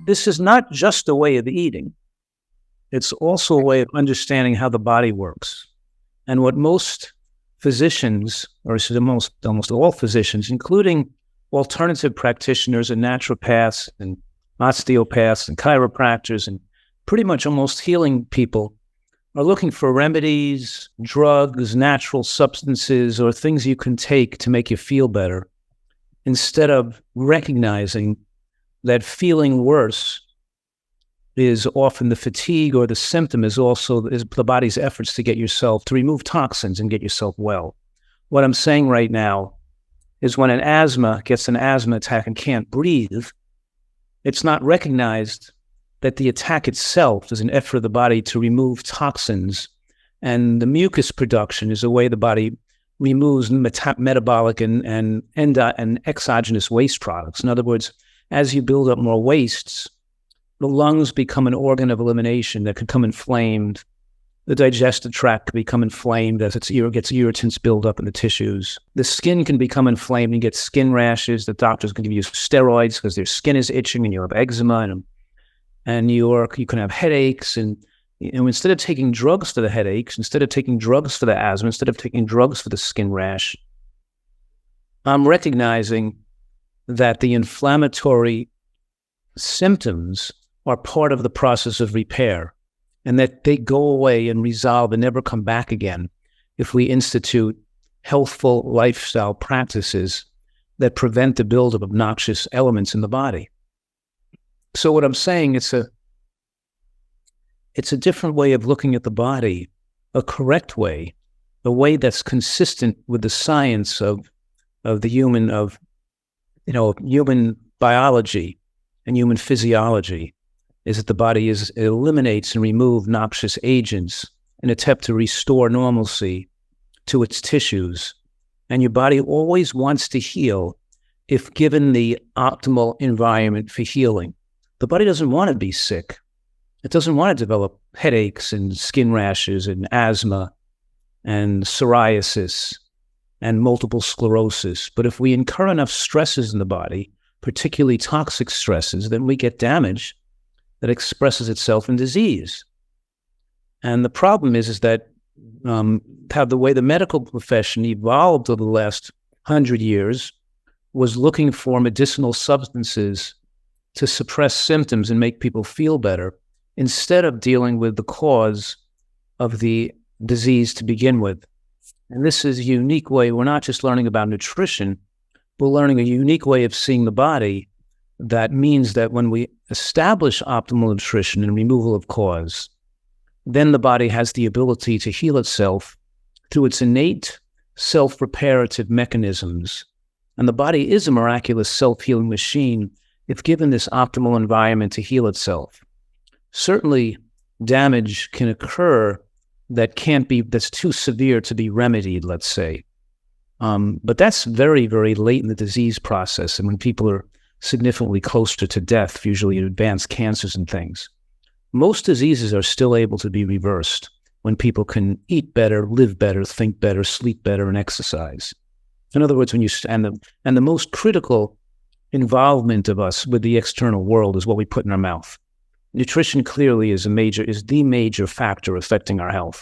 this is not just a way of eating. It's also a way of understanding how the body works. And what most physicians, or almost all physicians, including alternative practitioners and naturopaths and osteopaths and chiropractors and pretty much almost healing people, are looking for remedies, drugs, natural substances, or things you can take to make you feel better, instead of recognizing that feeling worse is often the fatigue, or the symptom is the body's efforts to to remove toxins and get yourself well. What I'm saying right now is when an asthma gets an asthma attack and can't breathe, it's not recognized that the attack itself is an effort of the body to remove toxins. And the mucus production is a way the body removes metabolic and exogenous waste products. In other words, as you build up more wastes, the lungs become an organ of elimination that could become inflamed. The digestive tract can become inflamed as it gets irritants build up in the tissues. The skin can become inflamed and get skin rashes. The doctors can give you steroids because their skin is itching and you have eczema, and you can have headaches. And instead of taking drugs for the headaches, instead of taking drugs for the asthma, instead of taking drugs for the skin rash, I'm recognizing that the inflammatory symptoms are part of the process of repair, and that they go away and resolve and never come back again if we institute healthful lifestyle practices that prevent the buildup of noxious elements in the body. So what I'm saying, it's a different way of looking at the body, a correct way, a way that's consistent with the science of human biology and human physiology, is that the body eliminates and removes noxious agents in an attempt to restore normalcy to its tissues. And your body always wants to heal if given the optimal environment for healing. The body doesn't want to be sick. It doesn't want to develop headaches and skin rashes and asthma and psoriasis and multiple sclerosis. But if we incur enough stresses in the body, particularly toxic stresses, then we get damage that expresses itself in disease. And the problem is that how the way the medical profession evolved over the last 100 years was looking for medicinal substances to suppress symptoms and make people feel better, instead of dealing with the cause of the disease to begin with. And this is a unique way. We're not just learning about nutrition, we're learning a unique way of seeing the body. That means that when we establish optimal nutrition and removal of cause, then the body has the ability to heal itself through its innate self-reparative mechanisms. And the body is a miraculous self-healing machine if given this optimal environment to heal itself. Certainly, damage can occur that's too severe to be remedied, let's say. But that's very, very late in the disease process, and when people are significantly closer to death, usually in advanced cancers and things. Most diseases are still able to be reversed when people can eat better, live better, think better, sleep better, and exercise. In other words, and the most critical involvement of us with the external world is what we put in our mouth. Nutrition clearly is the major factor affecting our health.